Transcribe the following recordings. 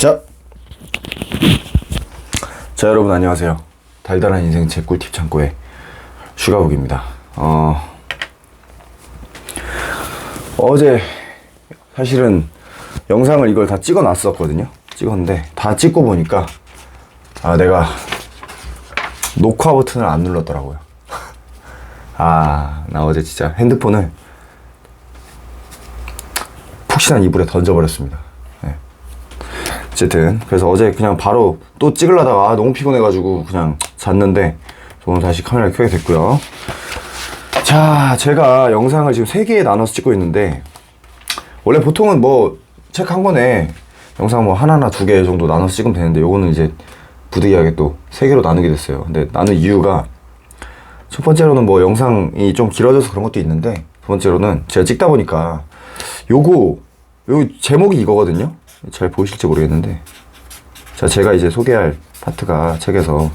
자, 여러분 안녕하세요. 달달한 인생 제 꿀팁 창고의 슈가북입니다. 어제 사실은 영상을 이걸 다 찍어 놨었거든요. 찍었는데 다 찍고 보니까 내가 녹화 버튼을 안 눌렀더라고요. 나 어제 진짜 핸드폰을 푹신한 이불에 던져버렸습니다. 네. 어쨌든 그래서 어제 그냥 바로 또 찍으려다가 너무 피곤해가지고 그냥 잤는데 오늘 다시 카메라를 켜게 됐고요. 자, 제가 영상을 지금 3개에 나눠서 찍고 있는데 원래 보통은 뭐 책 한 권에 영상 뭐 하나나 2개 정도 나눠서 찍으면 되는데 요거는 이제 부득이하게 또 3개로 나누게 됐어요. 근데 나눈 이유가 첫 번째로는 뭐 영상이 좀 길어져서 그런 것도 있는데 두 번째로는 제가 찍다 보니까 요 제목이 이거거든요. 잘 보이실지 모르겠는데 자, 제가 이제 소개할 파트가 책에서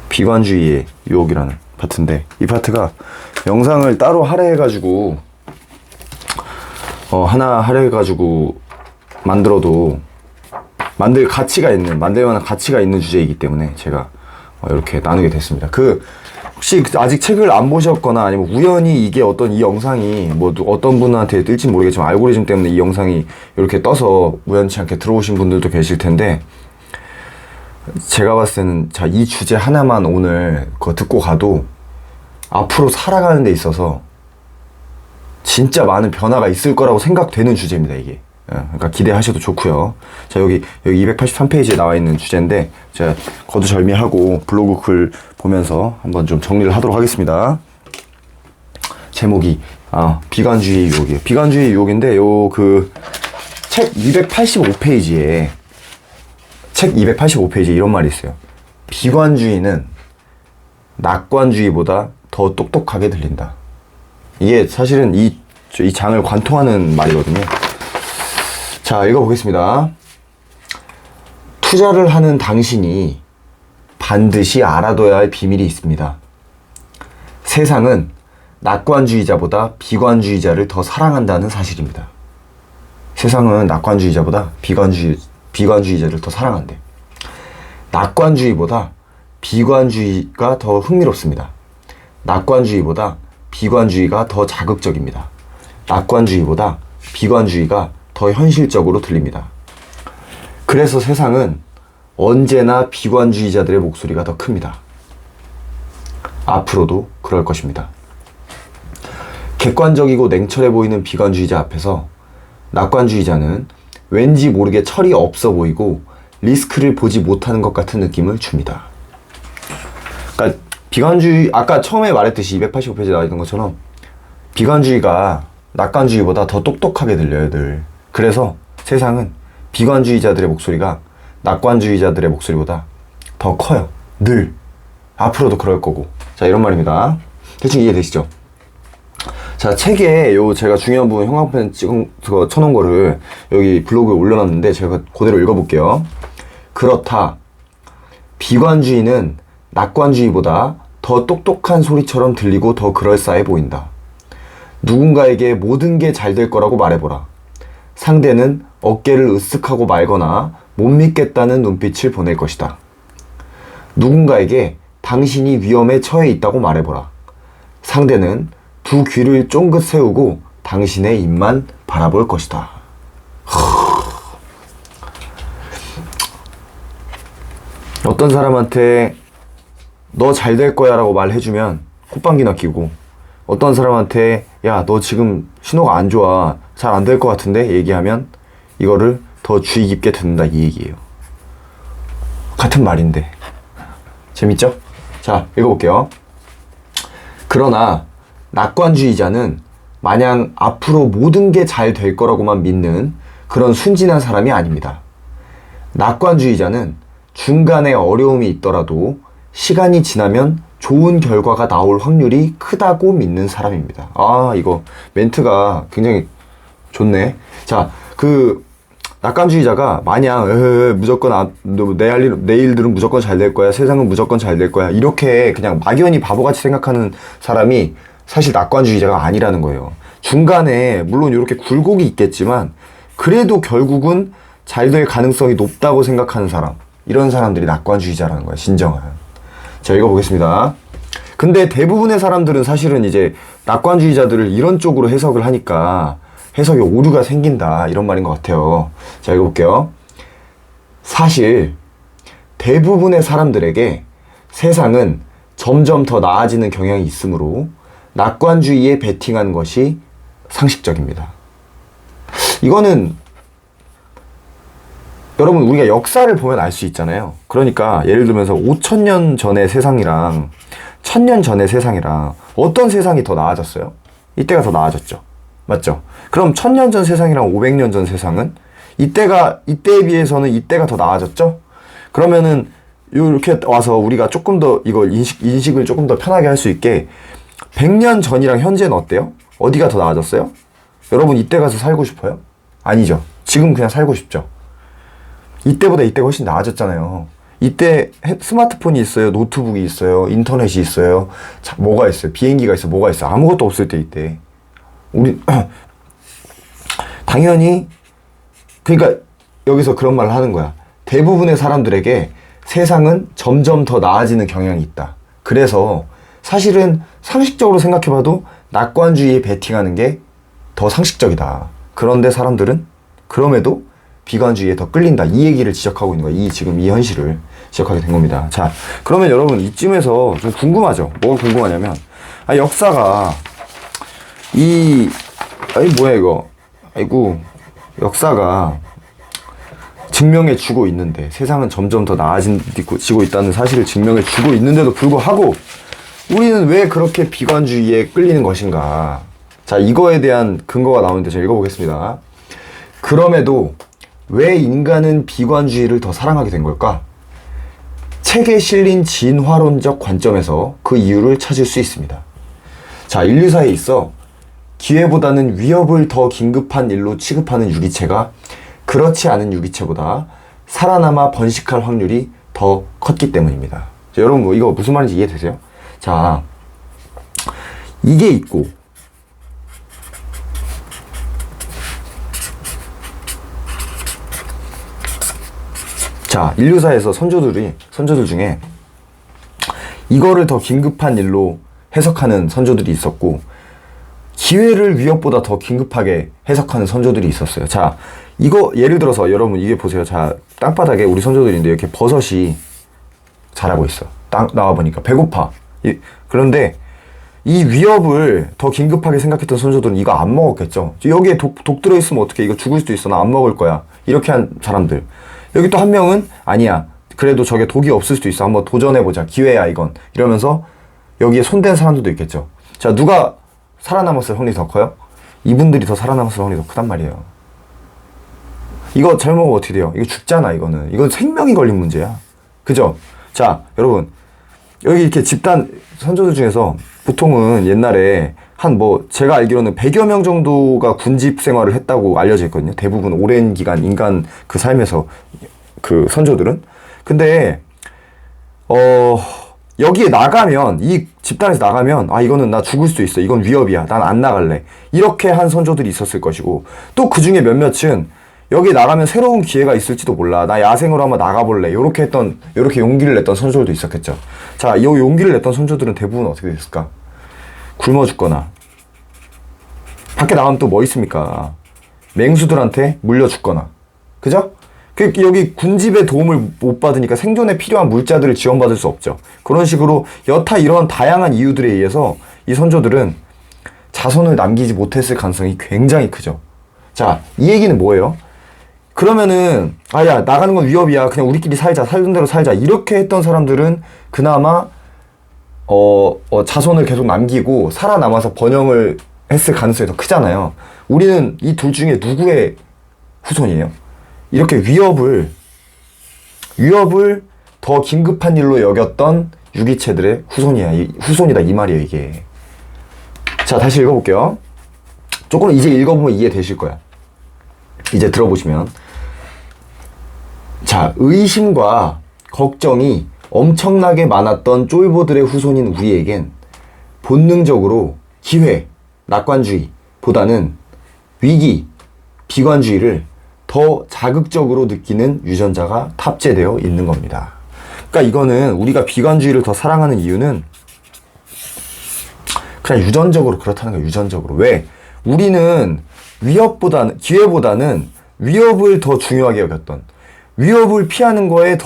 비관주의의 유혹이라는 파트인데 이 파트가 영상을 따로 할애해가지고 하나 할애해가지고 만들어도 만들 만들만한 가치가 있는 주제이기 때문에 제가 이렇게 나누게 됐습니다. 혹시 아직 책을 안 보셨거나 아니면 우연히 이게 이 영상이 뭐 어떤 분한테 뜰지 모르겠지만 알고리즘 때문에 이 영상이 이렇게 떠서 우연치 않게 들어오신 분들도 계실 텐데 제가 봤을 때는 이 주제 하나만 오늘 그거 듣고 가도 앞으로 살아가는 데 있어서 진짜 많은 변화가 있을 거라고 생각되는 주제입니다, 이게. 그러니까 기대하셔도 좋고요. 자, 여기 283페이지에 나와 있는 주제인데 제가 거두절미하고 블로그 글 보면서 한번 좀 정리를 하도록 하겠습니다. 제목이 비관주의 유혹이에요. 비관주의 유혹인데 책 285페이지에 이런 말이 있어요. 비관주의는 낙관주의보다 더 똑똑하게 들린다. 이게 사실은 이 장을 관통하는 말이거든요. 자, 읽어보겠습니다. 투자를 하는 당신이 반드시 알아둬야 할 비밀이 있습니다. 세상은 낙관주의자보다 비관주의자를 더 사랑한다는 사실입니다. 세상은 낙관주의자보다 비관주의자를 더 사랑한대. 낙관주의보다 비관주의가 더 흥미롭습니다. 낙관주의보다 비관주의가 더 자극적입니다. 낙관주의보다 비관주의가 더 현실적으로 들립니다. 그래서 세상은 언제나 비관주의자들의 목소리가 더 큽니다. 앞으로도 그럴 것입니다. 객관적이고 냉철해 보이는 비관주의자 앞에서 낙관주의자는 왠지 모르게 철이 없어 보이고 리스크를 보지 못하는 것 같은 느낌을 줍니다. 그러니까 비관주의, 아까 처음에 말했듯이 285페이지에 나와 있는 것처럼 비관주의가 낙관주의보다 더 똑똑하게 들려요, 늘. 그래서 세상은 비관주의자들의 목소리가 낙관주의자들의 목소리보다 더 커요. 늘. 앞으로도 그럴 거고. 자, 이런 말입니다. 대충 이해되시죠? 자, 책에 제가 중요한 부분 형광펜 쳐놓은 거를 여기 블로그에 올려놨는데 제가 그대로 읽어볼게요. 그렇다. 비관주의는 낙관주의보다 더 똑똑한 소리처럼 들리고 더 그럴싸해 보인다. 누군가에게 모든 게 잘 될 거라고 말해보라. 상대는 어깨를 으쓱하고 말거나 못 믿겠다는 눈빛을 보낼 것이다. 누군가에게 당신이 위험에 처해 있다고 말해보라. 상대는 두 귀를 쫑긋 세우고 당신의 입만 바라볼 것이다. 어떤 사람한테 너 잘 될 거야 라고 말해주면 콧방귀나 끼고 어떤 사람한테 야, 너 지금 신호가 안 좋아, 잘 안 될 것 같은데 얘기하면 이거를 더 주의 깊게 듣는다, 이 얘기예요. 같은 말인데 재밌죠? 자, 읽어볼게요. 그러나 낙관주의자는 마냥 앞으로 모든 게 잘 될 거라고만 믿는 그런 순진한 사람이 아닙니다. 낙관주의자는 중간에 어려움이 있더라도 시간이 지나면 좋은 결과가 나올 확률이 크다고 믿는 사람입니다. 이거 멘트가 굉장히 좋네. 자, 낙관주의자가 마냥 무조건 내일들은 무조건 잘 될 거야, 세상은 무조건 잘 될 거야, 이렇게 그냥 막연히 바보같이 생각하는 사람이 사실 낙관주의자가 아니라는 거예요. 중간에 물론 이렇게 굴곡이 있겠지만 그래도 결국은 잘 될 가능성이 높다고 생각하는 사람, 이런 사람들이 낙관주의자라는 거야, 진정한. 자, 읽어보겠습니다. 근데 대부분의 사람들은 사실은 이제 낙관주의자들을 이런 쪽으로 해석을 하니까 해석에 오류가 생긴다, 이런 말인 것 같아요. 자, 읽어볼게요. 사실 대부분의 사람들에게 세상은 점점 더 나아지는 경향이 있으므로 낙관주의에 베팅하는 것이 상식적입니다. 이거는 여러분, 우리가 역사를 보면 알 수 있잖아요. 그러니까 예를 들면서 5,000년 전의 세상이랑 1,000년 전의 세상이랑 어떤 세상이 더 나아졌어요? 이때가 더 나아졌죠. 맞죠? 그럼 1,000년 전 세상이랑 500년 전 세상은 이때에 비해서는 이때가 더 나아졌죠? 그러면은 이렇게 와서 우리가 조금 더 이걸 인식을 조금 더 편하게 할 수 있게 100년 전이랑 현재는 어때요? 어디가 더 나아졌어요? 여러분, 이때 가서 살고 싶어요? 아니죠. 지금 그냥 살고 싶죠. 이때보다 이때가 훨씬 나아졌잖아요. 이때 스마트폰이 있어요, 노트북이 있어요, 인터넷이 있어요. 자, 뭐가 있어요? 비행기가 있어요, 뭐가 있어요? 아무것도 없을 때 이때. 우리 당연히, 그러니까 여기서 그런 말을 하는 거야. 대부분의 사람들에게 세상은 점점 더 나아지는 경향이 있다. 그래서 사실은 상식적으로 생각해봐도 낙관주의에 베팅하는 게 더 상식적이다. 그런데 사람들은 그럼에도 비관주의에 더 끌린다. 이 얘기를 지적하고 있는 거야. 지금 이 현실을 지적하게 된 겁니다. 자, 그러면 여러분, 이쯤에서 좀 궁금하죠? 뭐가 궁금하냐면, 역사가 뭐야 이거? 아이고, 역사가 증명해 주고 있는데, 세상은 점점 더 나아지고 있다는 사실을 증명해 주고 있는데도 불구하고 우리는 왜 그렇게 비관주의에 끌리는 것인가? 자, 이거에 대한 근거가 나오는데 제가 읽어보겠습니다. 그럼에도 왜 인간은 비관주의를 더 사랑하게 된 걸까? 책에 실린 진화론적 관점에서 그 이유를 찾을 수 있습니다. 자, 인류사에 있어 기회보다는 위협을 더 긴급한 일로 취급하는 유기체가 그렇지 않은 유기체보다 살아남아 번식할 확률이 더 컸기 때문입니다. 자, 여러분, 이거 무슨 말인지 이해되세요? 자, 이게 있고 자, 인류사에서 선조들 중에 이거를 더 긴급한 일로 해석하는 선조들이 있었고, 기회를 위협보다 더 긴급하게 해석하는 선조들이 있었어요. 자, 이거 예를 들어서 여러분 이게 보세요. 자, 땅바닥에 우리 선조들인데 이렇게 버섯이 자라고 있어. 나와보니까 배고파. 그런데 이 위협을 더 긴급하게 생각했던 선조들은 이거 안 먹었겠죠. 여기에 독 들어있으면 어떡해. 이거 죽을 수도 있어. 나 안 먹을 거야. 이렇게 한 사람들. 여기 또 한 명은 아니야. 그래도 저게 독이 없을 수도 있어. 한번 도전해보자. 기회야 이건. 이러면서 여기에 손댄 사람들도 있겠죠. 자, 누가 살아남았을 확률이 더 커요? 이분들이 더 살아남았을 확률이 더 크단 말이에요. 이거 잘못 먹으면 어떻게 돼요? 이거 죽잖아, 이거는. 이건 생명이 걸린 문제야. 그죠? 자, 여러분. 여기 이렇게 집단 선조들 중에서 보통은 옛날에 제가 알기로는 100여 명 정도가 군집 생활을 했다고 알려져 있거든요. 대부분 오랜 기간 인간 그 삶에서 그 선조들은. 근데, 여기에 나가면, 이 집단에서 나가면, 이거는 나 죽을 수도 있어. 이건 위협이야. 난 안 나갈래. 이렇게 한 선조들이 있었을 것이고, 또 그 중에 몇몇은 여기 나가면 새로운 기회가 있을지도 몰라. 나 야생으로 한번 나가볼래. 요렇게 용기를 냈던 선조들도 있었겠죠. 자, 이 용기를 냈던 선조들은 대부분 어떻게 됐을까? 굶어 죽거나, 밖에 나가면 또 뭐 있습니까? 맹수들한테 물려 죽거나. 그죠? 여기 군집의 도움을 못 받으니까 생존에 필요한 물자들을 지원받을 수 없죠. 그런 식으로 여타 이런 다양한 이유들에 의해서 이 선조들은 자손을 남기지 못했을 가능성이 굉장히 크죠. 자, 이 얘기는 뭐예요? 그러면은 야, 나가는 건 위협이야. 그냥 우리끼리 살자. 살던 대로 살자. 이렇게 했던 사람들은 그나마 자손을 계속 남기고 살아남아서 번영을 했을 가능성이 더 크잖아요. 우리는 이 둘 중에 누구의 후손이에요? 이렇게 위협을 더 긴급한 일로 여겼던 유기체들의 후손이다 이 말이에요, 이게. 자, 다시 읽어볼게요. 조금 이제 읽어보면 이해되실 거야. 이제 들어보시면. 자, 의심과 걱정이 엄청나게 많았던 쫄보들의 후손인 우리에겐 본능적으로 기회, 낙관주의, 보다는 위기, 비관주의를 더 자극적으로 느끼는 유전자가 탑재되어 있는 겁니다. 그러니까 이거는 우리가 비관주의를 더 사랑하는 이유는 그냥 유전적으로 그렇다는 거예요. 유전적으로. 왜? 우리는 기회보다는 위협을 더 중요하게 여겼던, 위협을 피하는 거에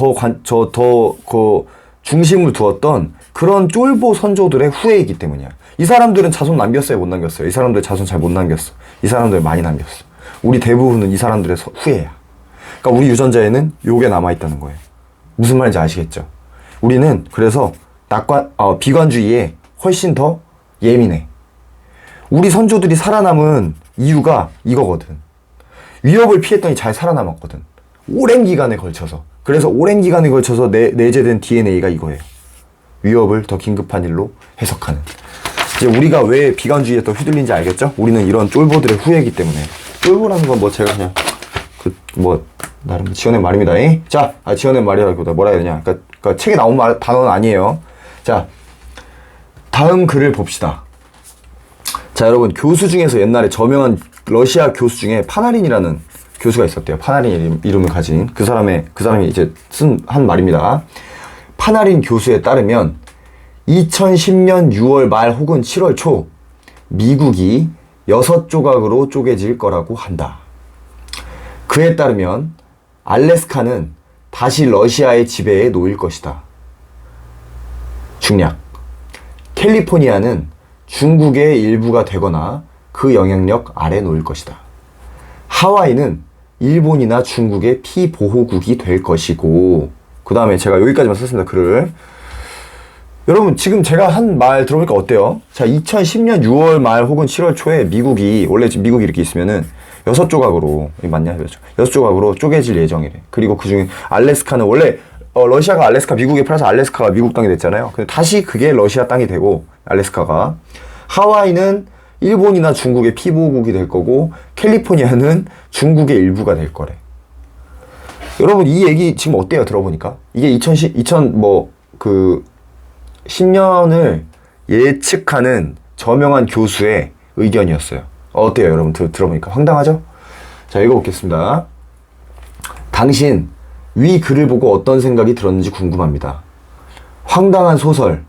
중심을 두었던 그런 쫄보 선조들의 후예이기 때문이야. 이 사람들은 자손 남겼어요? 못 남겼어요? 이 사람들 자손 잘 못 남겼어. 이 사람들 많이 남겼어. 우리 대부분은 이 사람들의 후예야. 그러니까 우리 유전자에는 요게 남아있다는 거예요. 무슨 말인지 아시겠죠? 우리는 그래서 비관주의에 훨씬 더 예민해. 우리 선조들이 살아남은 이유가 이거거든. 위협을 피했더니 잘 살아남았거든. 오랜 기간에 걸쳐서. 그래서 오랜 기간에 걸쳐서 내재된 DNA가 이거예요. 위협을 더 긴급한 일로 해석하는. 이제 우리가 왜 비관주의에 또 휘둘린지 알겠죠? 우리는 이런 쫄보들의 후예이기 때문에. 쫄보라는 건 뭐 제가 그냥 나름 지어낸 말입니다. 자, 지어낸 말이라기보다 뭐라 해야 되냐? 그러니까 책에 나온 단어는 아니에요. 자, 다음 글을 봅시다. 자, 여러분, 교수 중에서 옛날에 저명한 러시아 교수 중에 파나린이라는 교수가 있었대요. 파나린 이름을 가진 그 사람이 이제 한 말입니다. 파나린 교수에 따르면 2010년 6월 말 혹은 7월 초 미국이 6조각으로 쪼개질 거라고 한다. 그에 따르면 알래스카는 다시 러시아의 지배에 놓일 것이다. 중략. 캘리포니아는 중국의 일부가 되거나 그 영향력 아래 놓일 것이다. 하와이는 일본이나 중국의 피보호국이 될 것이고, 그 다음에 제가 여기까지만 썼습니다. 글을. 여러분, 지금 제가 한 말 들어보니까 어때요? 자, 2010년 6월 말 혹은 7월 초에 원래 미국이 이렇게 있으면은 6조각으로, 맞냐? 6조각으로 쪼개질 예정이래. 그리고 그 중에 알래스카는 원래, 러시아가 알래스카 미국에 팔아서 알래스카가 미국 땅이 됐잖아요. 근데 다시 그게 러시아 땅이 되고, 알래스카가. 하와이는 일본이나 중국의 피보호국이 될 거고, 캘리포니아는 중국의 일부가 될 거래. 여러분, 이 얘기 지금 어때요? 들어보니까? 이게 10년을 예측하는 저명한 교수의 의견이었어요. 어때요, 여러분? 들어보니까 황당하죠? 자, 읽어보겠습니다. 당신, 위 글을 보고 어떤 생각이 들었는지 궁금합니다. 황당한 소설,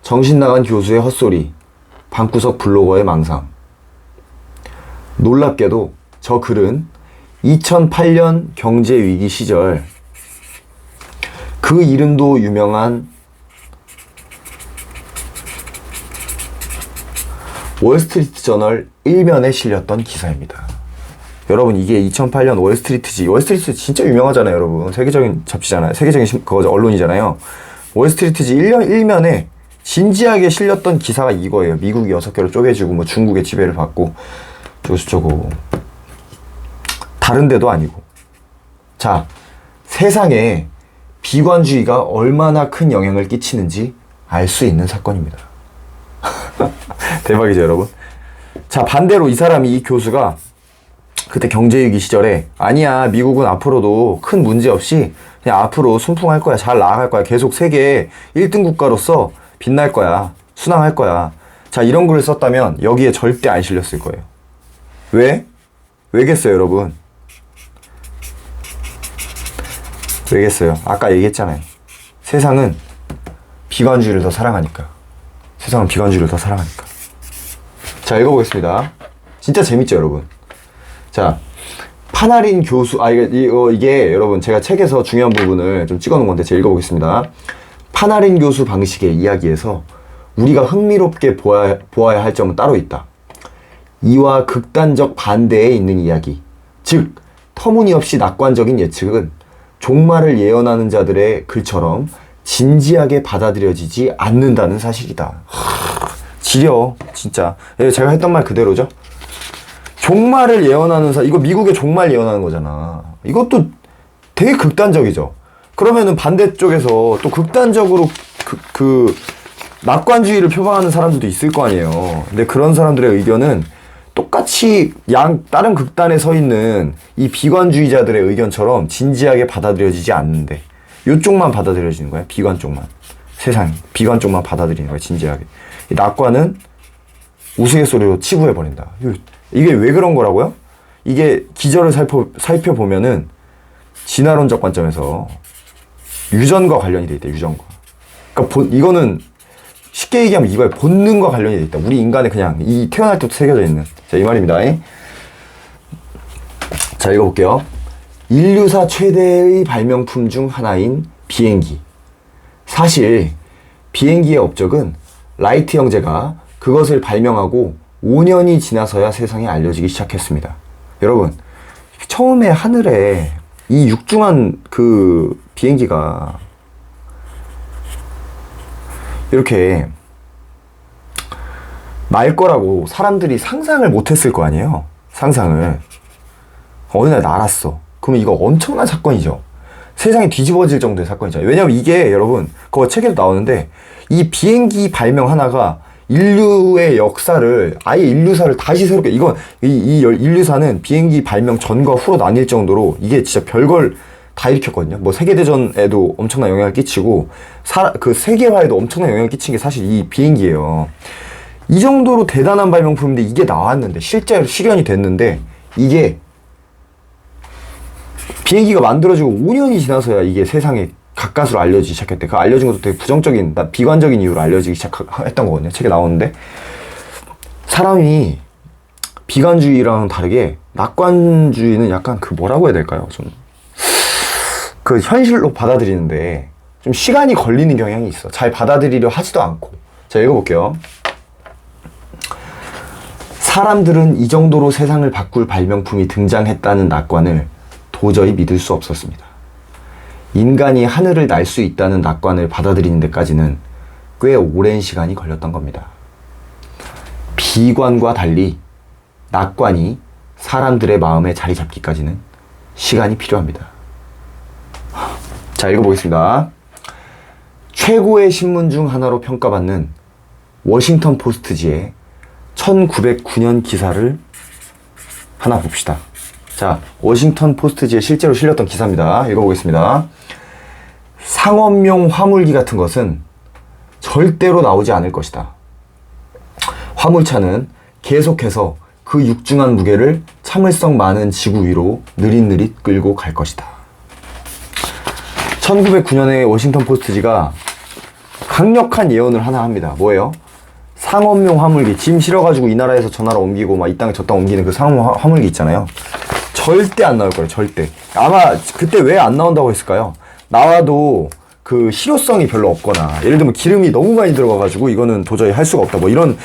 정신나간 교수의 헛소리, 방구석 블로거의 망상. 놀랍게도 저 글은 2008년 경제위기 시절 그 이름도 유명한 월스트리트 저널 1면에 실렸던 기사입니다. 여러분, 이게 2008년 월스트리트 진짜 유명하잖아요, 여러분. 세계적인 잡지잖아요. 세계적인 언론이잖아요. 월스트리트지 1면에 진지하게 실렸던 기사가 이거예요. 미국이 6개로 쪼개지고 뭐 중국의 지배를 받고 저거 다른 데도 아니고. 자, 세상에 비관주의가 얼마나 큰 영향을 끼치는지 알 수 있는 사건입니다. 대박이죠, 여러분? 자, 반대로 이 교수가 그때 경제위기 시절에 아니야, 미국은 앞으로도 큰 문제 없이 그냥 앞으로 순풍할 거야, 잘 나아갈 거야, 계속 세계 1등 국가로서 빛날 거야, 순항할 거야. 자, 이런 글을 썼다면 여기에 절대 안 실렸을 거예요. 왜? 왜겠어요, 여러분? 왜겠어요? 아까 얘기했잖아요. 세상은 비관주의를 더 사랑하니까. 세상은 비관주의를 더 사랑하니까. 자, 읽어보겠습니다. 진짜 재밌죠, 여러분? 자, 파나린 교수, 이게 여러분, 제가 책에서 중요한 부분을 좀 찍어 놓은 건데, 제가 읽어보겠습니다. 파나린 교수 방식의 이야기에서 우리가 흥미롭게 보아야 할 점은 따로 있다. 이와 극단적 반대에 있는 이야기, 즉 터무니없이 낙관적인 예측은 종말을 예언하는 자들의 글처럼 진지하게 받아들여지지 않는다는 사실이다. 지려, 진짜. 제가 했던 말 그대로죠. 종말을 예언하는 이거 미국의 종말 예언하는 거잖아. 이것도 되게 극단적이죠. 그러면은 반대쪽에서 또 극단적으로 낙관주의를 표방하는 사람들도 있을 거 아니에요. 근데 그런 사람들의 의견은 똑같이 다른 극단에 서 있는 이 비관주의자들의 의견처럼 진지하게 받아들여지지 않는데, 요쪽만 받아들여지는 거야. 비관 쪽만. 세상이. 비관 쪽만 받아들이는 거야, 진지하게. 이 낙관은 우스갯소리로 치부해버린다. 이게 왜 그런 거라고요? 이게 기저를 살펴보면은 진화론적 관점에서 유전과 관련이 돼 있다. 유전과. 그러니까 이거는 쉽게 얘기하면 이거의 본능과 관련이 돼 있다. 우리 인간의 그냥 이 태어날 때부터 새겨져 있는. 자, 이 말입니다. 자, 읽어볼게요. 인류사 최대의 발명품 중 하나인 비행기. 사실 비행기의 업적은 라이트 형제가 그것을 발명하고 5년이 지나서야 세상에 알려지기 시작했습니다. 여러분, 처음에 하늘에 이 육중한 그 비행기가 이렇게 날 거라고 사람들이 상상을 못했을 거 아니에요? 상상을. 어느 날 날았어. 그러면 이거 엄청난 사건이죠. 세상이 뒤집어질 정도의 사건이잖아요. 왜냐면 이게 여러분, 그거 책에도 나오는데 이 비행기 발명 하나가 인류의 역사를, 아예 인류사를 다시 새롭게, 이건 이 인류사는 비행기 발명 전과 후로 나뉠 정도로 이게 진짜 별걸 다 일으켰거든요. 뭐 세계대전에도 엄청난 영향을 끼치고 그 세계화에도 엄청난 영향을 끼친 게 사실 이 비행기예요. 이 정도로 대단한 발명품인데 이게 나왔는데 실제로 실현이 됐는데 이게 비행기가 만들어지고 5년이 지나서야 이게 세상에 가까스로 알려지기 시작했대. 그 알려진 것도 되게 부정적인, 비관적인 이유로 알려지기 시작했던 거거든요. 책에 나오는데 사람이 비관주의랑 다르게 낙관주의는 약간 그 뭐라고 해야 될까요? 좀 그 현실로 받아들이는데 좀 시간이 걸리는 경향이 있어. 잘 받아들이려 하지도 않고. 자, 읽어볼게요. 사람들은 이 정도로 세상을 바꿀 발명품이 등장했다는 낙관을 도저히 믿을 수 없었습니다. 인간이 하늘을 날 수 있다는 낙관을 받아들이는 데까지는 꽤 오랜 시간이 걸렸던 겁니다. 비관과 달리 낙관이 사람들의 마음에 자리 잡기까지는 시간이 필요합니다. 자, 읽어보겠습니다. 최고의 신문 중 하나로 평가받는 워싱턴 포스트지의 1909년 기사를 하나 봅시다. 자, 워싱턴 포스트지에 실제로 실렸던 기사입니다. 읽어보겠습니다. 상업용 화물기 같은 것은 절대로 나오지 않을 것이다. 화물차는 계속해서 그 육중한 무게를 참을성 많은 지구 위로 느릿느릿 끌고 갈 것이다. 1909년에 워싱턴 포스트지가 강력한 예언을 하나 합니다. 뭐예요? 상업용 화물기, 짐 실어가지고 이 나라에서 저 나라 옮기고 막 이 땅에 저 땅 옮기는 그 상업 화물기 있잖아요. 절대 안 나올 거예요. 절대. 아마 그때 왜 안 나온다고 했을까요? 나와도 그 실효성이 별로 없거나, 예를 들면 기름이 너무 많이 들어가가지고 이거는 도저히 할 수가 없다. 뭐 이런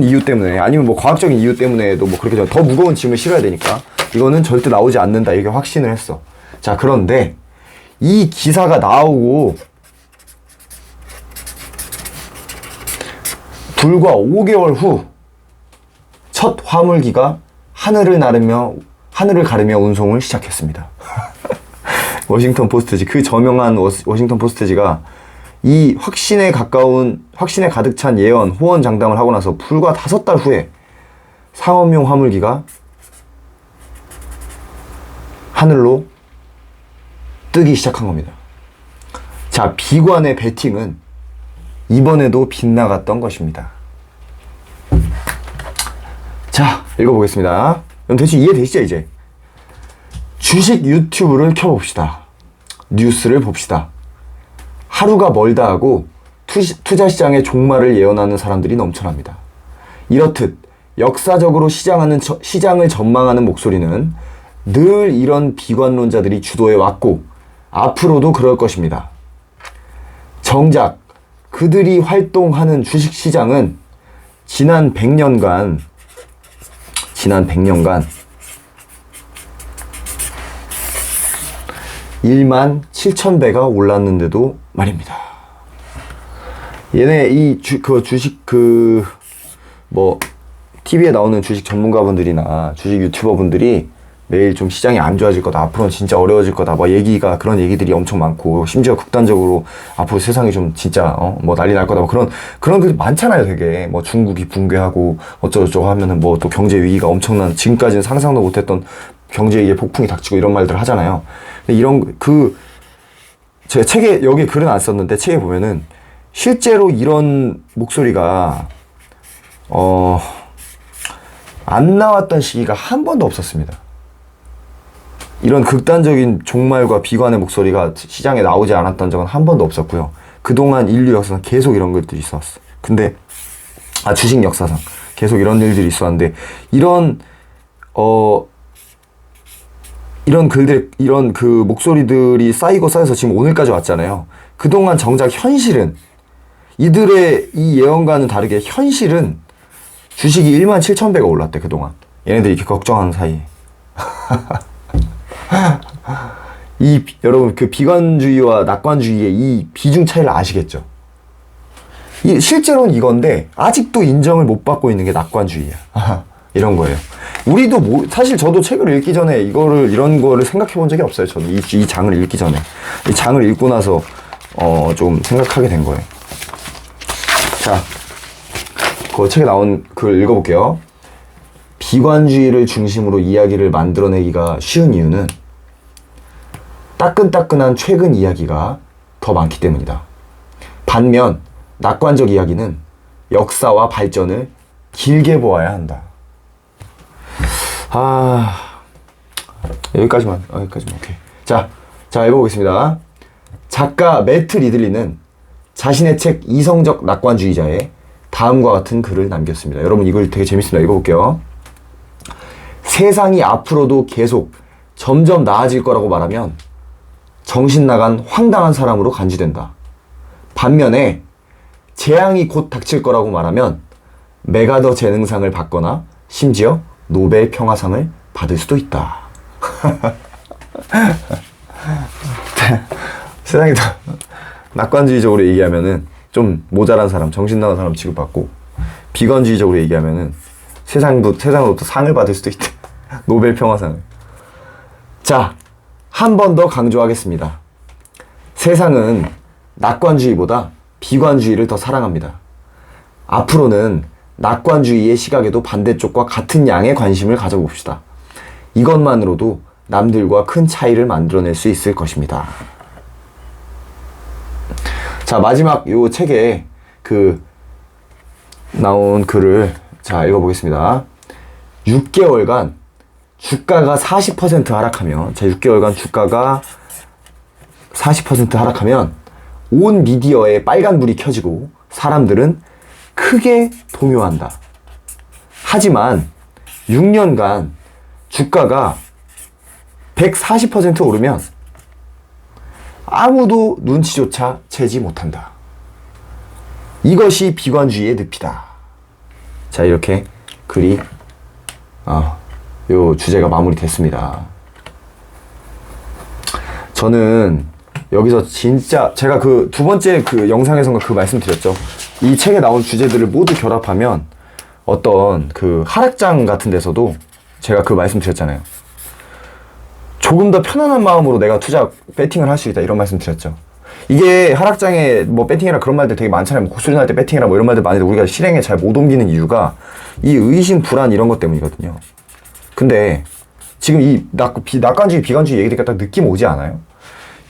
이유 때문에, 아니면 뭐 과학적인 이유 때문에도 뭐 그렇게 더 무거운 짐을 실어야 되니까 이거는 절대 나오지 않는다. 이렇게 확신을 했어. 자, 그런데 이 기사가 나오고 불과 5개월 후 첫 화물기가 하늘을 가르며 운송을 시작했습니다. 워싱턴 포스트지, 그 저명한 워싱턴 포스트지가 이 확신에 가득 찬 예언, 호언장담을 하고 나서 불과 5달 후에 상업용 화물기가 하늘로 뜨기 시작한 겁니다. 자, 비관의 배팅은 이번에도 빗나갔던 것입니다. 자, 읽어보겠습니다. 그럼 대충 이해되시죠, 이제? 주식 유튜브를 켜봅시다. 뉴스를 봅시다. 하루가 멀다 하고 투자시장의 종말을 예언하는 사람들이 넘쳐납니다. 이렇듯 역사적으로 시장을 전망하는 목소리는 늘 이런 비관론자들이 주도해 왔고 앞으로도 그럴 것입니다. 정작 그들이 활동하는 주식시장은 지난 100년간 1만 7천 배가 올랐는데도 말입니다. 얘네 TV에 나오는 주식 전문가분들이나 주식 유튜버분들이 매일 좀 시장이 안 좋아질 거다, 앞으로는 진짜 어려워질 거다, 뭐 그런 얘기들이 엄청 많고, 심지어 극단적으로 앞으로 세상이 좀 진짜 뭐 난리 날 거다, 뭐 그런 게 많잖아요. 되게 뭐 중국이 붕괴하고 어쩌고저쩌고 하면은 뭐 또 경제 위기가 엄청난, 지금까지는 상상도 못했던 경제 위기의 폭풍이 닥치고 이런 말들을 하잖아요. 근데 제가 책에 여기 글은 안 썼는데 책에 보면은 실제로 이런 목소리가 안 나왔던 시기가 한 번도 없었습니다. 이런 극단적인 종말과 비관의 목소리가 시장에 나오지 않았던 적은 한 번도 없었고요. 그동안 인류 역사상 계속 이런 것들이 있었어. 근데 주식 역사상 계속 이런 일들이 있었는데 이런 글들, 이런 그 목소리들이 쌓이고 쌓여서 지금 오늘까지 왔잖아요. 그동안 정작 현실은 이들의 이 예언과는 다르게 현실은 주식이 17,000배가 올랐대. 그동안 얘네들이 이렇게 걱정하는 사이에 여러분 그 비관주의와 낙관주의의 이 비중 차이를 아시겠죠? 실제로는 이건데 아직도 인정을 못 받고 있는 게 낙관주의야. 이런 거예요. 우리도 사실 저도 책을 읽기 전에 이런 거를 생각해 본 적이 없어요. 저도 이 장을 읽기 전에. 이 장을 읽고 나서 좀 생각하게 된 거예요. 자, 그 책에 나온 글 읽어볼게요. 비관주의를 중심으로 이야기를 만들어내기가 쉬운 이유는 따끈따끈한 최근 이야기가 더 많기 때문이다. 반면 낙관적 이야기는 역사와 발전을 길게 보아야 한다. 여기까지만 오케이. 자 읽어보겠습니다. 작가 매트 리들리는 자신의 책 이성적 낙관주의자에 다음과 같은 글을 남겼습니다. 여러분 이걸 되게 재밌습니다. 읽어볼게요. 세상이 앞으로도 계속 점점 나아질 거라고 말하면 정신 나간 황당한 사람으로 간주된다. 반면에 재앙이 곧 닥칠 거라고 말하면 메가더 재능상을 받거나 심지어 노벨 평화상을 받을 수도 있다. 세상이 다 낙관주의적으로 얘기하면은 좀 모자란 사람, 정신 나간 사람 취급받고, 비관주의적으로 얘기하면은 세상으로부터 상을 받을 수도 있다. 노벨 평화상을. 자, 한 번 더 강조하겠습니다. 세상은 낙관주의보다 비관주의를 더 사랑합니다. 앞으로는 낙관주의의 시각에도 반대쪽과 같은 양의 관심을 가져봅시다. 이것만으로도 남들과 큰 차이를 만들어낼 수 있을 것입니다. 자, 마지막 요 책에 나온 글을 읽어보겠습니다. 6개월간 주가가 40% 하락하면, 6개월간 주가가 40% 하락하면 온 미디어에 빨간불이 켜지고 사람들은 크게 동요한다. 하지만 6년간 주가가 140% 오르면 아무도 눈치조차 채지 못한다. 이것이 비관주의의 늪이다. 자, 이렇게 글이 요 주제가 마무리됐습니다. 저는 여기서 진짜 제가 그 두 번째 그 영상에서가 그 말씀드렸죠. 이 책에 나온 주제들을 모두 결합하면 어떤 그 하락장 같은 데서도 제가 그 말씀드렸잖아요. 조금 더 편안한 마음으로 내가 배팅을 할 수 있다, 이런 말씀 드렸죠. 이게 하락장에 뭐 배팅이라 그런 말들 되게 많잖아요. 뭐 고소리 날 때 배팅이라 뭐 이런 말들 많은데 우리가 실행에 잘 못 옮기는 이유가 이 의심, 불안 이런 것 때문이거든요. 근데 지금 이 낙관주의, 비관주의 얘기니까 딱 느낌 오지 않아요?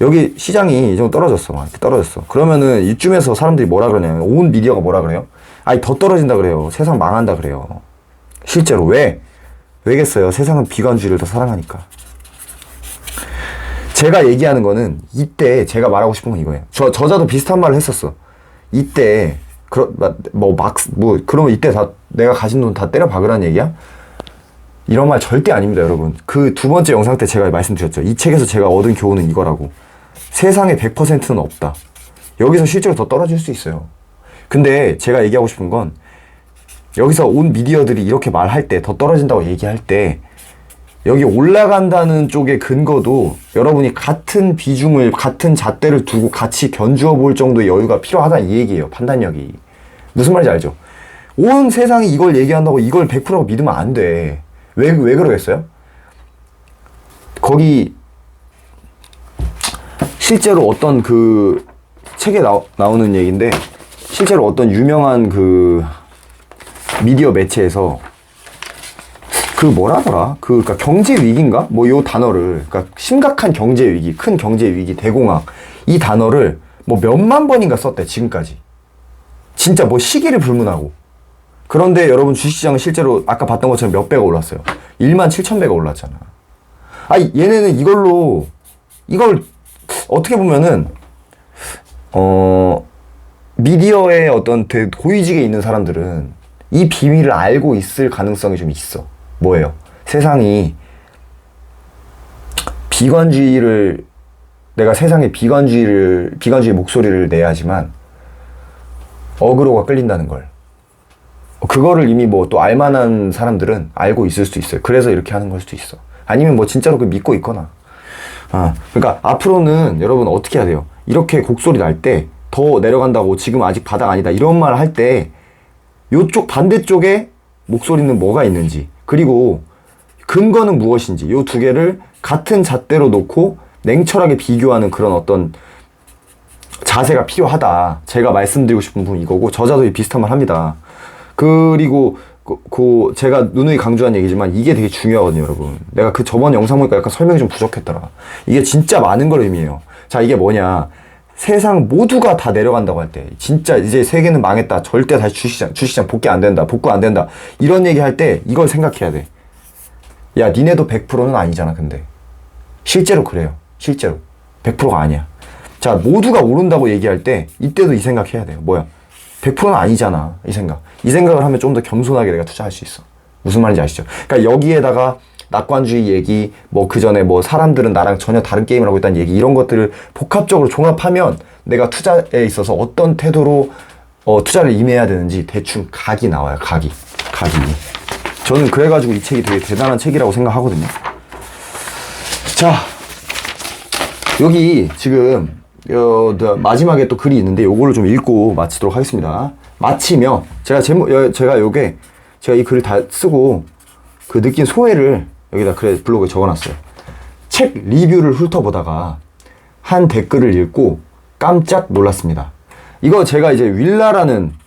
여기 시장이 좀 떨어졌어. 막 떨어졌어. 그러면은 이쯤에서 사람들이 뭐라 그러냐면, 온 미디어가 뭐라 그래요? 아니, 더 떨어진다 그래요. 세상 망한다 그래요. 실제로 왜겠어요? 세상은 비관주의를 더 사랑하니까. 제가 얘기하는 거는 이때 제가 말하고 싶은 건 이거예요. 저자도 비슷한 말을 했었어. 이때 그러면 이때 다 내가 가진 돈 다 때려 박으라는 얘기야? 이런 말 절대 아닙니다, 여러분. 그 두 번째 영상 때 제가 말씀드렸죠. 이 책에서 제가 얻은 교훈은 이거라고. 세상에 100%는 없다. 여기서 실제로 더 떨어질 수 있어요. 근데 제가 얘기하고 싶은 건, 여기서 온 미디어들이 이렇게 말할 때, 더 떨어진다고 얘기할 때, 여기 올라간다는 쪽의 근거도 여러분이 같은 비중을, 같은 잣대를 두고 같이 견주어 볼 정도의 여유가 필요하다는 이 얘기예요. 판단력이. 무슨 말인지 알죠? 온 세상이 이걸 얘기한다고 이걸 100%라고 믿으면 안 돼. 왜 그러겠어요? 거기 실제로 어떤 그 책에 나오는 얘기인데, 실제로 어떤 유명한 그 미디어 매체에서 그러니까 경제 위기인가? 뭐 요 단어를, 그러니까 심각한 경제 위기, 큰 경제 위기, 대공황, 이 단어를 뭐 몇만 번인가 썼대, 지금까지. 진짜 뭐 시기를 불문하고. 그런데 여러분 주식시장은 실제로 아까 봤던 것처럼 몇 배가 올랐어요. 17,000배가 올랐잖아. 아니 얘네는 이걸 어떻게 보면은 미디어의 어떤 되게 고위직에 있는 사람들은 이 비밀을 알고 있을 가능성이 좀 있어. 뭐예요? 세상이 비관주의를 내가 세상에 비관주의 목소리를 내야지만 어그로가 끌린다는 걸. 그거를 이미 뭐 또 알만한 사람들은 알고 있을 수도 있어요. 그래서 이렇게 하는 걸 수도 있어. 아니면 뭐 진짜로 그 믿고 있거나. 그러니까 앞으로는 여러분 어떻게 해야 돼요? 이렇게 곡소리 날 때 더 내려간다고 지금 아직 바닥 아니다 이런 말 할 때 요쪽 반대쪽에 목소리는 뭐가 있는지 그리고 근거는 무엇인지 요 두 개를 같은 잣대로 놓고 냉철하게 비교하는 그런 어떤 자세가 필요하다. 제가 말씀드리고 싶은 부분 이거고 저자도 비슷한 말 합니다. 그리고 제가 누누이 강조한 얘기지만 이게 되게 중요하거든요, 여러분. 내가 그 저번 영상 보니까 약간 설명이 좀 부족했더라. 이게 진짜 많은 걸 의미해요. 자, 이게 뭐냐. 세상 모두가 다 내려간다고 할 때, 진짜 이제 세계는 망했다. 절대 다시 주식시장 복귀 안 된다. 복구 안 된다. 이런 얘기 할 때 이걸 생각해야 돼. 야, 니네도 100%는 아니잖아, 근데. 실제로 그래요. 실제로. 100%가 아니야. 자, 모두가 오른다고 얘기할 때, 이때도 이 생각해야 돼요. 뭐야? 100%는 아니잖아. 이 생각을 하면 좀 더 겸손하게 내가 투자할 수 있어. 무슨 말인지 아시죠? 그러니까 여기에다가 낙관주의 얘기, 뭐 그 전에 뭐 사람들은 나랑 전혀 다른 게임을 하고 있다는 얘기, 이런 것들을 복합적으로 종합하면 내가 투자에 있어서 어떤 태도로 투자를 임해야 되는지 대충 각이 나와요. 각이. 저는 그래가지고 이 책이 되게 대단한 책이라고 생각하거든요. 자, 여기 지금 마지막에 또 글이 있는데 요거를 좀 읽고 마치도록 하겠습니다. 마치며 제가 이 글을 다 쓰고 그 느낀 소회를 여기다 블로그에 적어놨어요. 책 리뷰를 훑어보다가 한 댓글을 읽고 깜짝 놀랐습니다. 이거 제가 이제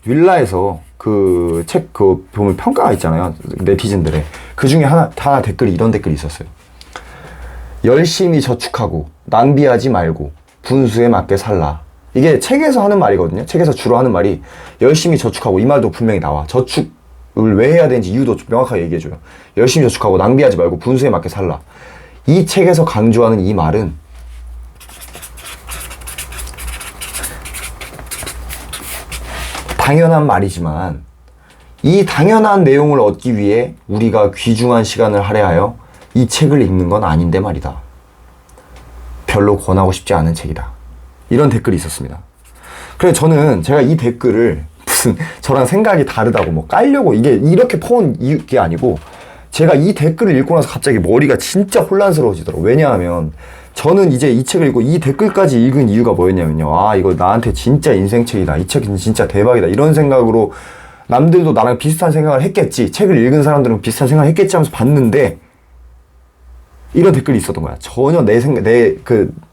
윌라에서 그 책 보면 평가가 있잖아요. 네티즌들의. 그 중에 하나 댓글이 이런 댓글이 있었어요. 열심히 저축하고 낭비하지 말고 분수에 맞게 살라. 이게 책에서 하는 말이거든요. 책에서 주로 하는 말이 열심히 저축하고, 이 말도 분명히 나와. 저축을 왜 해야 되는지 이유도 명확하게 얘기해줘요. 열심히 저축하고 낭비하지 말고 분수에 맞게 살라. 이 책에서 강조하는 이 말은 당연한 말이지만 이 당연한 내용을 얻기 위해 우리가 귀중한 시간을 할애하여 이 책을 읽는 건 아닌데 말이다. 별로 권하고 싶지 않은 책이다. 이런 댓글이 있었습니다. 그래서 저는 제가 이 댓글을 무슨 저랑 생각이 다르다고 뭐 깔려고 이게 이렇게 퍼온 게 아니고, 제가 이 댓글을 읽고 나서 갑자기 머리가 진짜 혼란스러워지더라고요. 왜냐하면 저는 이제 이 책을 읽고 이 댓글까지 읽은 이유가 뭐였냐면요. 아, 이거 나한테 진짜 인생책이다. 이 책은 진짜 대박이다. 이런 생각으로 남들도 나랑 비슷한 생각을 했겠지. 책을 읽은 사람들은 비슷한 생각을 했겠지 하면서 봤는데 이런 댓글이 있었던 거야. 전혀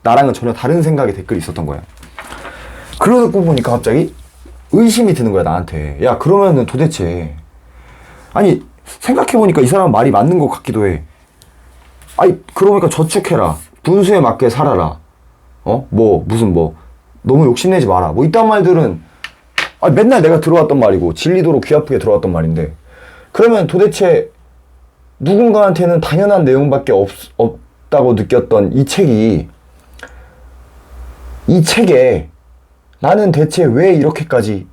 나랑은 전혀 다른 생각의 댓글이 있었던 거야. 그러고 보니까 갑자기 의심이 드는 거야, 나한테. 야, 그러면은 도대체, 아니, 생각해보니까 이 사람 말이 맞는 것 같기도 해. 아니, 그러니까 저축해라. 분수에 맞게 살아라. 너무 욕심내지 마라. 뭐, 이딴 말들은, 맨날 내가 들어왔던 말이고, 진리도록 귀 아프게 들어왔던 말인데, 그러면 도대체, 누군가한테는 당연한 내용밖에 없다고 느꼈던 이 책에 나는 대체 왜 이렇게까지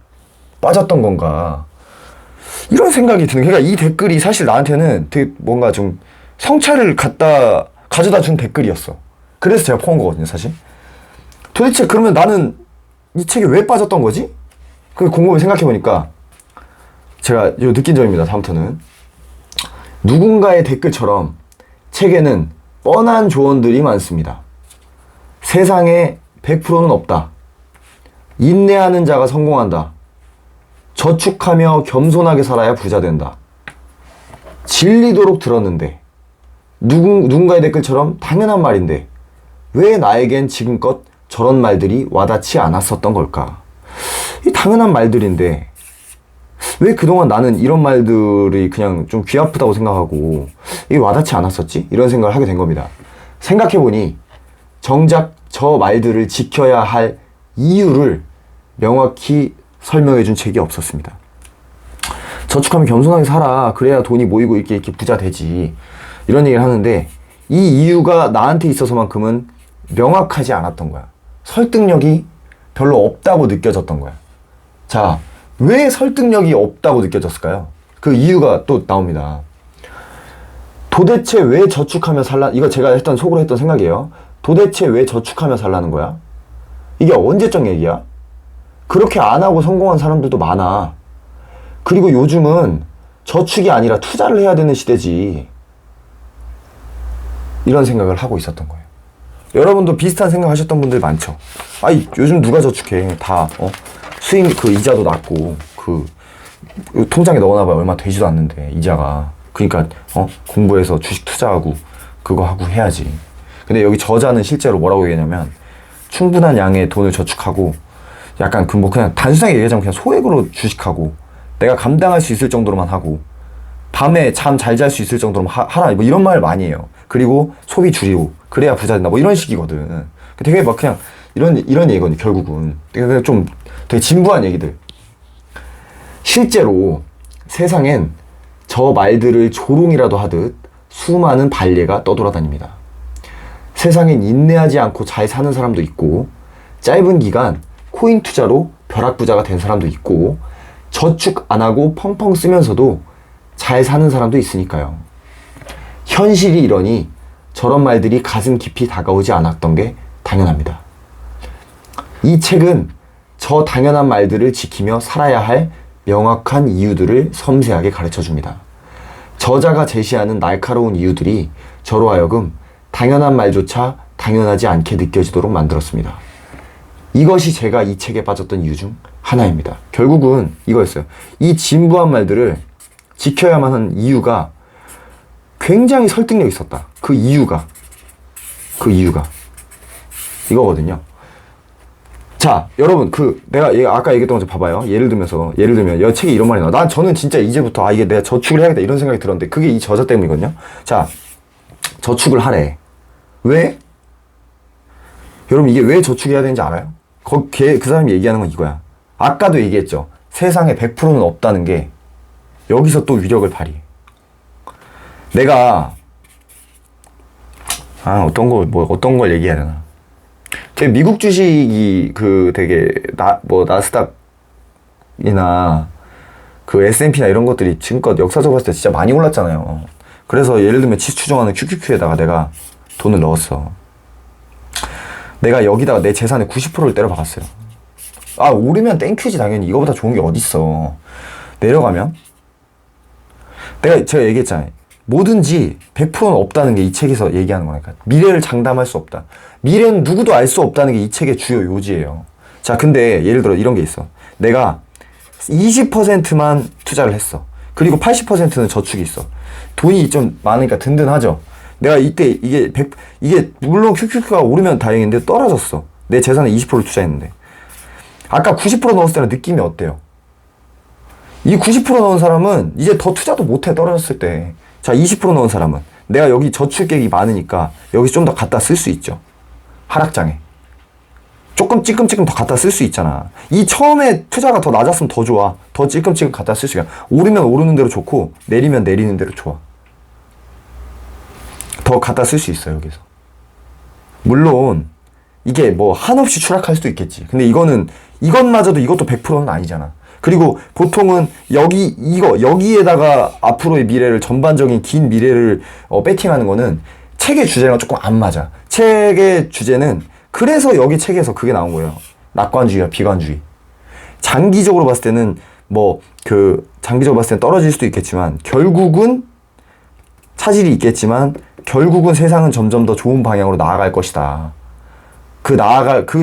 빠졌던 건가, 이런 생각이 드는. 그러니까 이 댓글이 사실 나한테는 되게 뭔가 좀 성찰을 가져다 준 댓글이었어. 그래서 제가 퍼온 거거든요, 사실. 도대체 그러면 나는 이 책에 왜 빠졌던 거지? 그 곰곰이 생각해보니까 제가 느낀 점입니다. 다음부터는 누군가의 댓글처럼 책에는 뻔한 조언들이 많습니다. 세상에 100%는 없다. 인내하는 자가 성공한다. 저축하며 겸손하게 살아야 부자 된다. 진리도록 들었는데, 누군가의 댓글처럼 당연한 말인데 왜 나에겐 지금껏 저런 말들이 와닿지 않았었던 걸까? 이 당연한 말들인데 왜 그동안 나는 이런 말들이 그냥 좀 귀 아프다고 생각하고 이게 와닿지 않았었지? 이런 생각을 하게 된 겁니다. 생각해보니 정작 저 말들을 지켜야 할 이유를 명확히 설명해준 책이 없었습니다. 저축하면 겸손하게 살아. 그래야 돈이 모이고 이렇게 부자 되지. 이런 얘기를 하는데 이 이유가 나한테 있어서만큼은 명확하지 않았던 거야. 설득력이 별로 없다고 느껴졌던 거야. 자, 왜 설득력이 없다고 느껴졌을까요? 그 이유가 또 나옵니다. 도대체 왜 저축하며 이거 제가 속으로 했던 생각이에요. 도대체 왜 저축하며 살라는 거야? 이게 언제적 얘기야? 그렇게 안 하고 성공한 사람들도 많아. 그리고 요즘은 저축이 아니라 투자를 해야 되는 시대지. 이런 생각을 하고 있었던 거예요. 여러분도 비슷한 생각 하셨던 분들 많죠? 아이, 요즘 누가 저축해. 다, 수익, 이자도 낮고, 통장에 넣어놔봐야 얼마 되지도 않는데, 이자가. 그러니까, 공부해서 주식 투자하고, 그거 하고 해야지. 근데 여기 저자는 실제로 뭐라고 얘기하냐면, 충분한 양의 돈을 저축하고, 약간 그냥 단순하게 얘기하자면 그냥 소액으로 주식하고, 내가 감당할 수 있을 정도로만 하고, 밤에 잠 잘 잘 수 있을 정도로만 하라. 뭐 이런 말 많이 해요. 그리고 소비 줄이고, 그래야 부자 된다. 뭐 이런 식이거든. 되게 그냥 이런 얘기거든요, 결국은. 되게 좀 되게 진부한 얘기들. 실제로 세상엔 저 말들을 조롱이라도 하듯 수많은 반례가 떠돌아다닙니다. 세상엔 인내하지 않고 잘 사는 사람도 있고, 짧은 기간 코인 투자로 벼락부자가 된 사람도 있고, 저축 안 하고 펑펑 쓰면서도 잘 사는 사람도 있으니까요. 현실이 이러니 저런 말들이 가슴 깊이 다가오지 않았던 게 당연합니다. 이 책은 저 당연한 말들을 지키며 살아야 할 명확한 이유들을 섬세하게 가르쳐 줍니다. 저자가 제시하는 날카로운 이유들이 저로 하여금 당연한 말조차 당연하지 않게 느껴지도록 만들었습니다. 이것이 제가 이 책에 빠졌던 이유 중 하나입니다. 결국은 이거였어요. 이 진부한 말들을 지켜야만 하는 이유가 굉장히 설득력 있었다. 그 이유가 이거거든요. 자, 여러분, 내가 아까 얘기했던 거 좀 봐봐요. 예를 들면 이 책에 이런 말이 나와. 저는 진짜 이제부터 이게 내가 저축을 해야겠다 이런 생각이 들었는데 그게 이 저자 때문이거든요. 자, 저축을 하래. 왜? 여러분, 이게 왜 저축해야 되는지 알아요? 그 사람이 얘기하는 건 이거야. 아까도 얘기했죠. 세상에 100%는 없다는 게 여기서 또 위력을 발휘해. 내가 어떤 걸 얘기해야 되나? 되게 미국 주식이 되게 나스닥이나 S&P나 이런 것들이 지금껏 역사적으로 봤을 때 진짜 많이 올랐잖아요. 그래서 예를 들면 지수 추종하는 QQQ에다가 내가 돈을 넣었어. 내가 여기다가 내 재산의 90%를 때려 박았어요. 오르면 땡큐지 당연히. 이거보다 좋은 게 어딨어. 내려가면 제가 얘기했잖아요. 뭐든지 100%는 없다는 게 이 책에서 얘기하는 거니까. 미래를 장담할 수 없다. 미래는 누구도 알 수 없다는 게 이 책의 주요 요지예요. 자, 근데 예를 들어 이런 게 있어. 내가 20%만 투자를 했어. 그리고 80%는 저축이 있어. 돈이 좀 많으니까 든든하죠. 내가 이때 이게 물론 QQQ가 오르면 다행인데 떨어졌어. 내 재산의 20%를 투자했는데. 아까 90% 넣었을 때는 느낌이 어때요? 이 90% 넣은 사람은 이제 더 투자도 못해, 떨어졌을 때. 자, 20% 넣은 사람은 내가 여기 저축액이 많으니까 여기서 좀 더 갖다 쓸 수 있죠. 하락장에. 찔끔찔끔 더 갖다 쓸 수 있잖아. 이 처음에 투자가 더 낮았으면 더 좋아. 더 찔끔찔끔 갖다 쓸 수 있어. 오르면 오르는 대로 좋고 내리면 내리는 대로 좋아. 더 갖다 쓸 수 있어, 여기서. 물론 이게 한없이 추락할 수도 있겠지. 근데 이것마저도 이것도 100%는 아니잖아. 그리고 보통은 여기에다가 앞으로의 미래를, 전반적인 긴 미래를 배팅하는 거는 책의 주제랑 조금 안 맞아. 책의 주제는 그래서 여기 책에서 그게 나온 거예요. 낙관주의와 비관주의. 장기적으로 봤을 때는 장기적으로 봤을 때는 떨어질 수도 있겠지만 결국은 차질이 있겠지만 결국은 세상은 점점 더 좋은 방향으로 나아갈 것이다. 그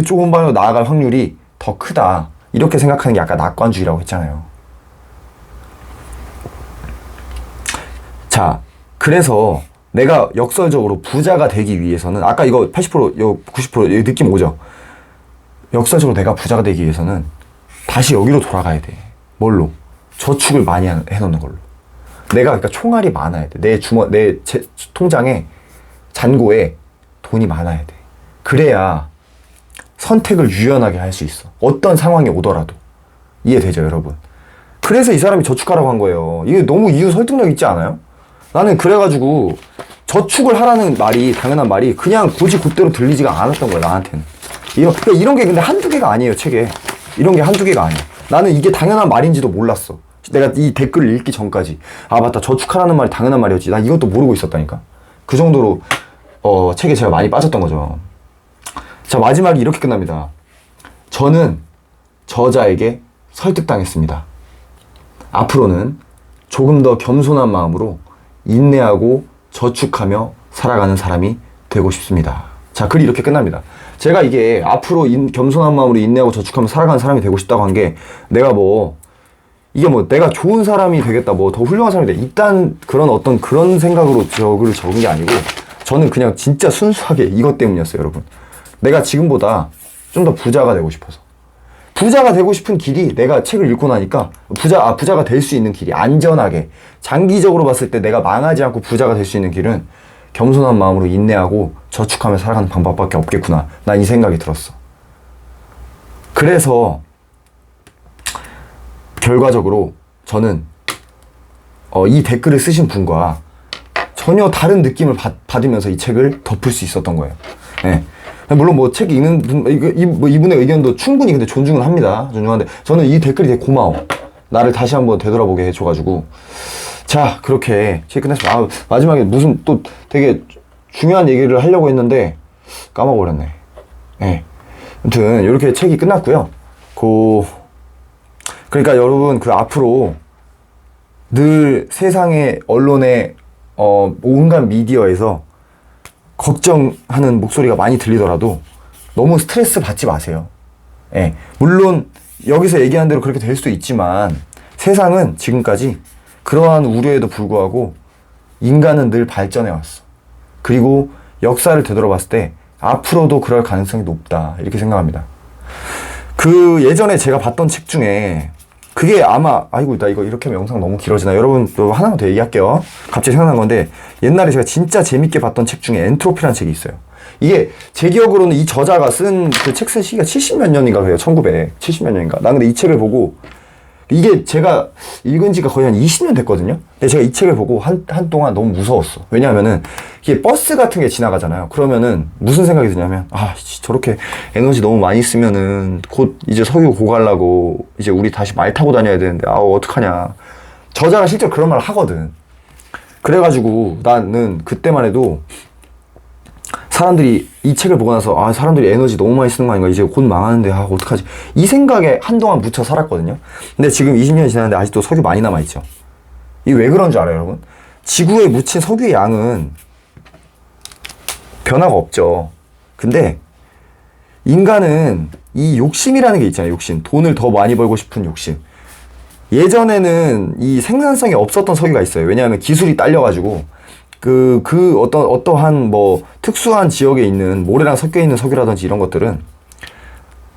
좋은 방향으로 나아갈 확률이 더 크다. 이렇게 생각하는 게 아까 낙관주의라고 했잖아요. 자, 그래서 내가 역설적으로 부자가 되기 위해서는 아까 이거 80%, 이거 90% 느낌 오죠? 역설적으로 내가 부자가 되기 위해서는 다시 여기로 돌아가야 돼. 뭘로? 저축을 많이 해놓는 걸로. 그러니까 총알이 많아야 돼. 내 통장에, 잔고에 돈이 많아야 돼. 그래야 선택을 유연하게 할 수 있어. 어떤 상황이 오더라도. 이해되죠, 여러분? 그래서 이 사람이 저축하라고 한 거예요. 이게 너무 이유 설득력 있지 않아요? 나는 그래가지고 저축을 하라는 말이, 당연한 말이 그냥 곧이 곧대로 들리지가 않았던 거야, 나한테는. 그러니까 이런 게 근데 한두 개가 아니에요, 책에. 이런 게 한두 개가 아니야. 나는 이게 당연한 말인지도 몰랐어. 내가 이 댓글을 읽기 전까지. 아, 맞다. 저축하라는 말이 당연한 말이었지. 난 이것도 모르고 있었다니까. 그 정도로 책에 제가 많이 빠졌던 거죠. 자, 마지막이 이렇게 끝납니다. 저는 저자에게 설득당했습니다. 앞으로는 조금 더 겸손한 마음으로 인내하고 저축하며 살아가는 사람이 되고 싶습니다. 자, 글이 이렇게 끝납니다. 제가 이게 앞으로 겸손한 마음으로 인내하고 저축하며 살아가는 사람이 되고 싶다고 한 게, 내가 이게 내가 좋은 사람이 되겠다, 더 훌륭한 사람이 되겠다, 일단 그런 생각으로 적은 게 아니고, 저는 그냥 진짜 순수하게 이것 때문이었어요, 여러분. 내가 지금보다 좀 더 부자가 되고 싶어서. 부자가 되고 싶은 길이, 내가 책을 읽고 나니까 부자가 될 수 있는 길이, 안전하게 장기적으로 봤을 때 내가 망하지 않고 부자가 될 수 있는 길은 겸손한 마음으로 인내하고 저축하며 살아가는 방법밖에 없겠구나. 난 이 생각이 들었어. 그래서 결과적으로 저는 이 댓글을 쓰신 분과 전혀 다른 느낌을 받으면서 이 책을 덮을 수 있었던 거예요. 네. 물론 책 읽는 분, 이분의 의견도 충분히 근데 존중은 합니다. 존중하는데, 저는 이 댓글이 되게 고마워. 나를 다시 한번 되돌아보게 해줘가지고. 자, 그렇게 책 끝났습니다. 마지막에 무슨 또 되게 중요한 얘기를 하려고 했는데 까먹어버렸네. 네. 아무튼 이렇게 책이 끝났고요. 그러니까 여러분, 앞으로 늘 세상의 언론의 온갖 미디어에서 걱정하는 목소리가 많이 들리더라도 너무 스트레스 받지 마세요. 예. 물론 여기서 얘기한 대로 그렇게 될 수도 있지만, 세상은 지금까지 그러한 우려에도 불구하고 인간은 늘 발전해 왔어. 그리고 역사를 되돌아봤을 때 앞으로도 그럴 가능성이 높다, 이렇게 생각합니다. 예전에 제가 봤던 책 중에, 그게 아마, 아이고, 나 이렇게 하면 영상 너무 길어지나. 여러분, 또 하나만 더 얘기할게요. 갑자기 생각난 건데, 옛날에 제가 진짜 재밌게 봤던 책 중에 엔트로피라는 책이 있어요. 이게 제 기억으로는 이 저자가 책 쓴 시기가 70몇 년인가 그래요. 1970몇 년인가. 난 근데 이 책을 보고, 이게 제가 읽은 지가 거의 한 20년 됐거든요. 근데 제가 이 책을 보고 한동안 너무 무서웠어. 왜냐하면은 이게 버스 같은 게 지나가잖아요. 그러면은 무슨 생각이 드냐면, 저렇게 에너지 너무 많이 쓰면은 곧 이제 석유 고갈라고 이제 우리 다시 말 타고 다녀야 되는데, 어떡하냐. 저자가 실제로 그런 말을 하거든. 그래가지고 나는 그때만 해도 사람들이 이 책을 보고 나서, 사람들이 에너지 너무 많이 쓰는 거 아닌가, 이제 곧 망하는데 어떡하지, 이 생각에 한동안 묻혀 살았거든요. 근데 지금 20년이 지났는데 아직도 석유 많이 남아있죠. 이게 왜 그런 줄 알아요, 여러분? 지구에 묻힌 석유의 양은 변화가 없죠. 근데 인간은 이 욕심이라는 게 있잖아요. 욕심. 돈을 더 많이 벌고 싶은 욕심. 예전에는 이 생산성이 없었던 석유가 있어요. 왜냐하면 기술이 딸려가지고 어떠한 특수한 지역에 있는 모래랑 섞여 있는 석유라든지 이런 것들은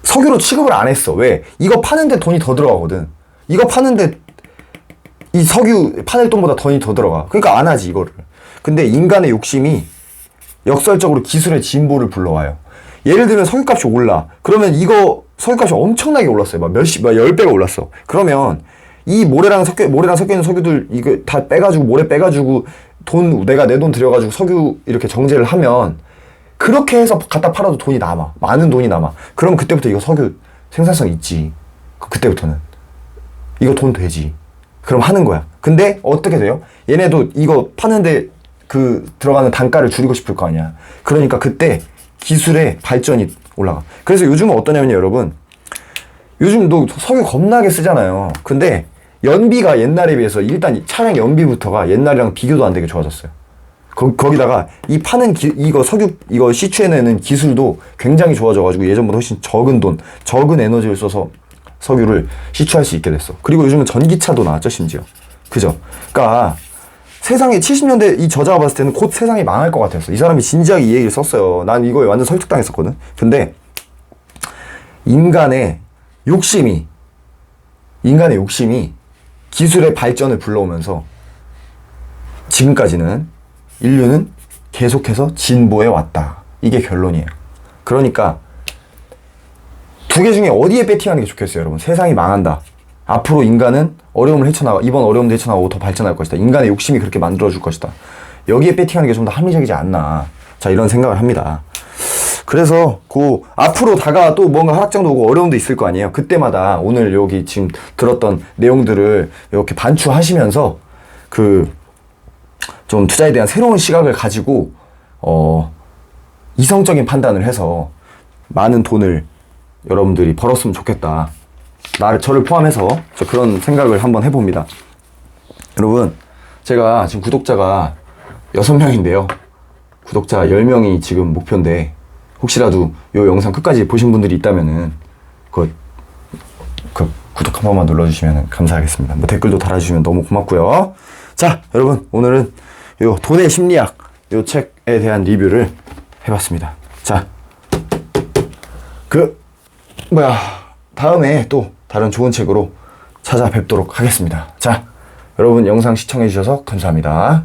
석유로 취급을 안 했어. 왜? 이거 파는데 돈이 더 들어가거든. 이거 파는데 이 석유 파낼 돈보다 돈이 더 들어가. 그러니까 안 하지, 이거를. 근데 인간의 욕심이 역설적으로 기술의 진보를 불러와요. 예를 들면 석유값이 올라. 그러면 이거 석유값이 엄청나게 올랐어요. 막 10배가 올랐어. 그러면 이 모래랑 섞여 있는 석유들 이거 다 빼가지고, 모래 빼가지고 내가 내 돈 들여가지고 석유 이렇게 정제를 하면, 그렇게 해서 갖다 팔아도 돈이 남아. 많은 돈이 남아. 그럼 그때부터 이거 석유 생산성 있지. 그때부터는. 이거 돈 되지. 그럼 하는 거야. 근데 어떻게 돼요? 얘네도 이거 파는데 들어가는 단가를 줄이고 싶을 거 아니야. 그러니까 그때 기술의 발전이 올라가. 그래서 요즘은 어떠냐면요, 여러분. 요즘도 석유 겁나게 쓰잖아요. 근데 연비가 옛날에 비해서 일단 차량 연비부터가 옛날이랑 비교도 안 되게 좋아졌어요. 거기다가 이 파는 이거 시추해내는 기술도 굉장히 좋아져가지고 예전보다 훨씬 적은 에너지를 써서 석유를 시추할 수 있게 됐어. 그리고 요즘은 전기차도 나왔죠, 심지어. 그죠? 그러니까 세상에 70년대 이 저자가 봤을 때는 곧 세상이 망할 것 같았어. 이 사람이 진지하게 이 얘기를 썼어요. 난 이거에 완전 설득당했었거든. 근데 인간의 욕심이 기술의 발전을 불러오면서 지금까지는 인류는 계속해서 진보해 왔다. 이게 결론이에요. 그러니까 두 개 중에 어디에 배팅하는 게 좋겠어요, 여러분? 세상이 망한다. 앞으로 인간은 어려움을 헤쳐나가, 이번 어려움도 헤쳐나가고 더 발전할 것이다. 인간의 욕심이 그렇게 만들어줄 것이다. 여기에 배팅하는 게 좀 더 합리적이지 않나. 자, 이런 생각을 합니다. 그래서 앞으로 다가 또 뭔가 하락장도 오고 어려움도 있을 거 아니에요. 그때마다 오늘 여기 지금 들었던 내용들을 이렇게 반추하시면서 좀 투자에 대한 새로운 시각을 가지고 이성적인 판단을 해서 많은 돈을 여러분들이 벌었으면 좋겠다. 저를 포함해서 그런 생각을 한번 해봅니다. 여러분, 제가 지금 구독자가 6명인데요. 구독자 10명이 지금 목표인데, 혹시라도 이 영상 끝까지 보신 분들이 있다면은, 구독 한 번만 눌러주시면 감사하겠습니다. 뭐 댓글도 달아주시면 너무 고맙고요. 자, 여러분, 오늘은 요 돈의 심리학, 요 책에 대한 리뷰를 해봤습니다. 자, 다음에 또 다른 좋은 책으로 찾아뵙도록 하겠습니다. 자, 여러분 영상 시청해주셔서 감사합니다.